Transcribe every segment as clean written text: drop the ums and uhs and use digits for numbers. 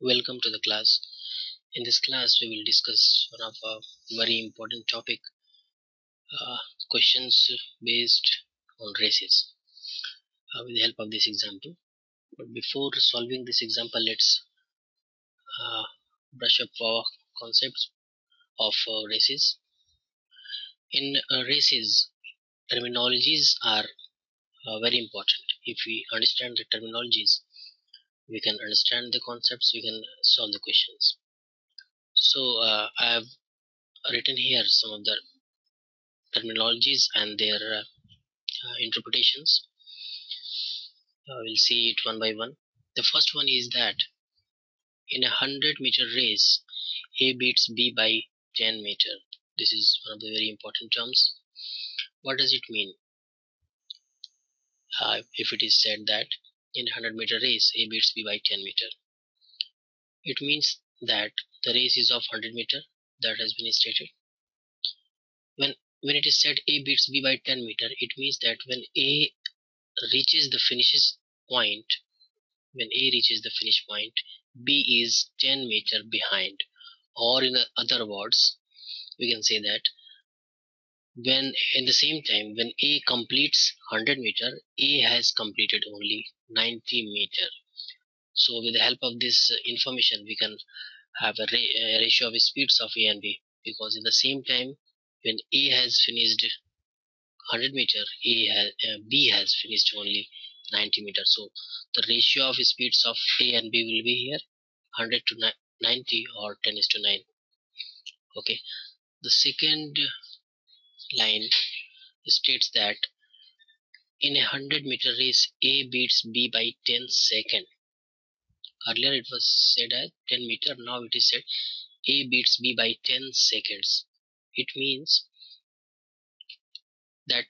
Welcome to the class. In this class, we will discuss one of a very important topic, uh, questions based on races, with the help of this example. But before solving this example, let's uh, brush up our concepts of races. In races, terminologies are very important. If we understand the terminologies, we can understand the concepts, we can solve the questions. So, I have written here some of the terminologies and their interpretations. We'll see it one by one. The first one is that in a 100-meter race, A beats B by 10 meter. This is one of the very important terms. What does it mean? If it is said that in a 100-meter race, A beats B by 10 meter, it means that the race is of 100 meter. That has been stated. When it is said A beats B by 10 meter, it means that when A reaches the finishes point, when A reaches the finish point, B is 10 meter behind. Or in other words, we can say that when at the same time when A completes 100 meter, A has completed only 90 meter. So with the help of this information, we can have a ratio of speeds of A and B, because in the same time when A has finished 100 meter, B has finished only 90 meter. So the ratio of speeds of A and B will be here 100 to 90 or 10 is to 9. Okay. The second line states that in a 100-meter race, A beats B by 10 seconds. Earlier it was said at 10 meter, now it is said A beats B by 10 seconds. It means that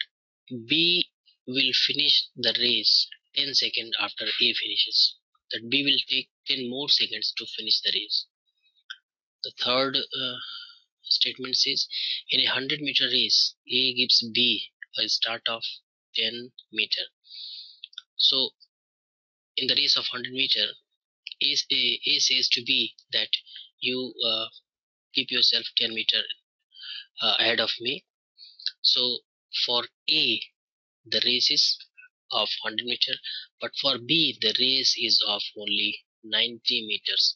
B will finish the race 10 seconds after A finishes. That B will take 10 more seconds to finish the race. The third statement says in a 100-meter race, A gives B a start of 10 meter. So in the race of 100 meter, A says to B that you keep yourself 10 meter ahead of me. So for A, the race is of 100 meter, but for B, the race is of only 90 meters.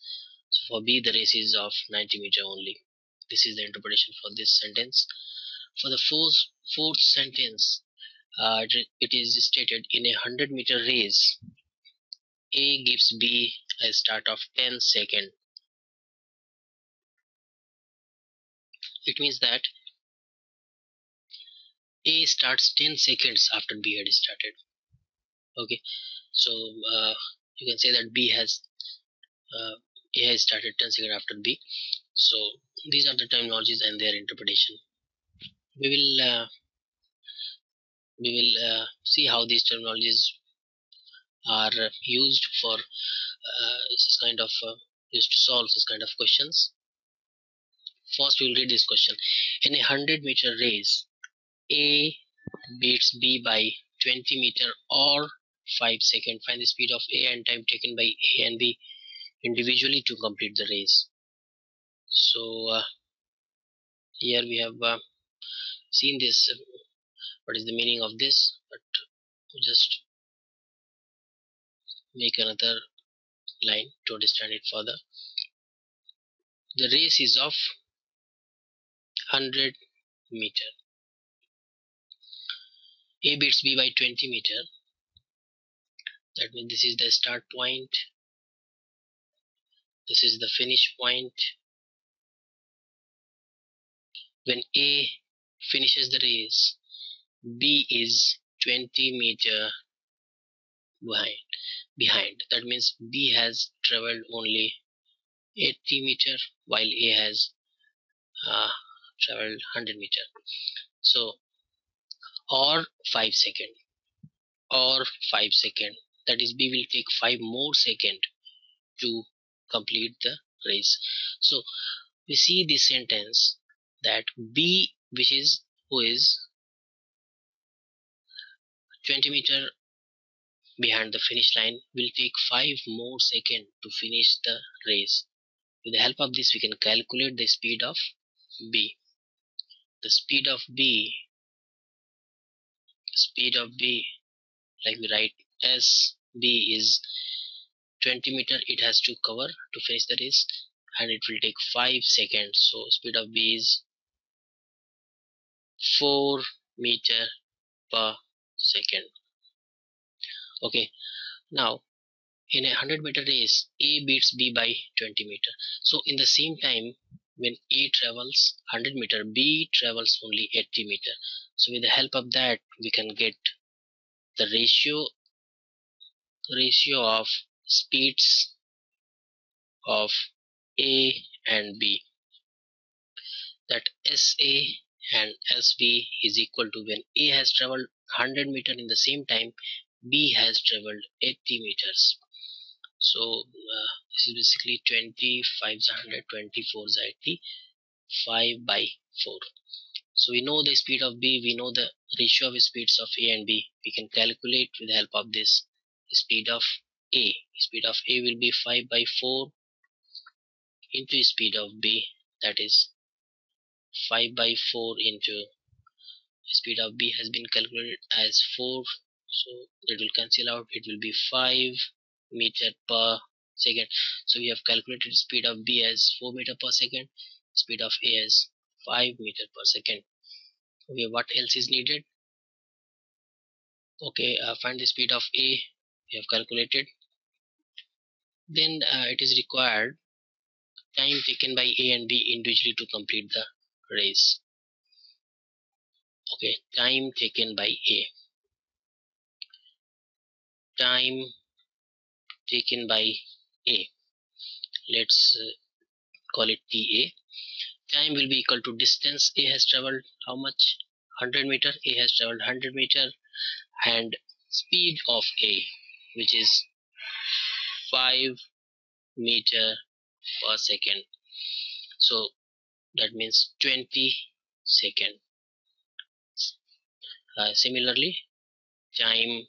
So for B, the race is of 90 meter only. This is the interpretation for this sentence. For the fourth sentence, it is stated in a 100-meter race, A gives B a start of 10 seconds. It means that A starts 10 seconds after B had started. Okay, so you can say that A has started 10 seconds after B. So these are the terminologies and their interpretation. We will see how these terminologies are used for this kind of used to solve this kind of questions. First, we will read this question. In a 100-meter race, A beats B by 20 meter or 5 seconds. Find the speed of A and time taken by A and B individually to complete the race. So here we have seen this. What is the meaning of this? But just make another line to understand it further. The race is of 100 meter. A beats B by 20 meter. That means this is the start point. This is the finish point. When A finishes the race, B is 20 meter behind. That means B has traveled only 80 meter while A has traveled 100 meter. So or 5 second, that is B will take 5 more second to complete the race. So we see this sentence that B, who is 20 meter behind the finish line will take 5 more seconds to finish the race. With the help of this, we can calculate the speed of B. The speed of B, like we write SB is 20 meter it has to cover to finish the race, and it will take 5 seconds. So speed of B is 4 meter per second. Okay, now in a 100-meter race, A beats B by 20 meter. So in the same time, when A travels 100 meter, B travels only 80 meter. So with the help of that, we can get the ratio of speeds of A and B. That SA and SV is equal to, when A has traveled 100 meter in the same time, B has traveled 80 meters. So this is basically 20, 5 is 100, 24 is 80, 5 by 4. So we know the speed of B, we know the ratio of speeds of A and B. We can calculate with the help of this speed of A. Speed of A will be 5 by 4 into speed of B, that is 5 by 4 into speed of B has been calculated as 4. So it will cancel out, it will be 5 meter per second. So we have calculated speed of B as 4 meter per second, speed of A as 5 meter per second. Okay, what else is needed? Okay, find the speed of A, we have calculated. Then it is required time taken by A and B individually to complete the race. Okay, time taken by A. Time taken by A. Let's call it TA. Time will be equal to distance. A has traveled how much? 100 meter. A has traveled 100 meter, and speed of A, which is 5 meter per second. So that means 20 second. Similarly, time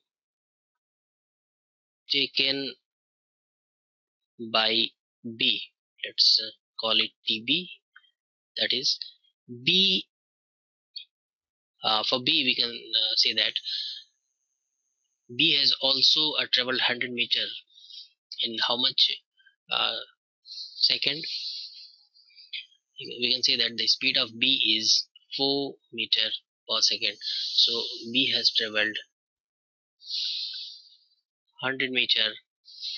taken by B, let's call it TB. That is B. For B, we can say that B has also traveled 100 meter in how much second? We can say that the speed of B is 4 meter per second. So B has traveled 100 meter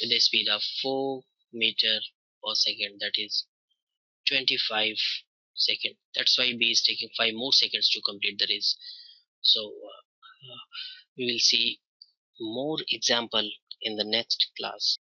with a speed of 4 meter per second, that is 25 seconds. That's why B is taking 5 more seconds to complete the race. So we will see more example in the next class.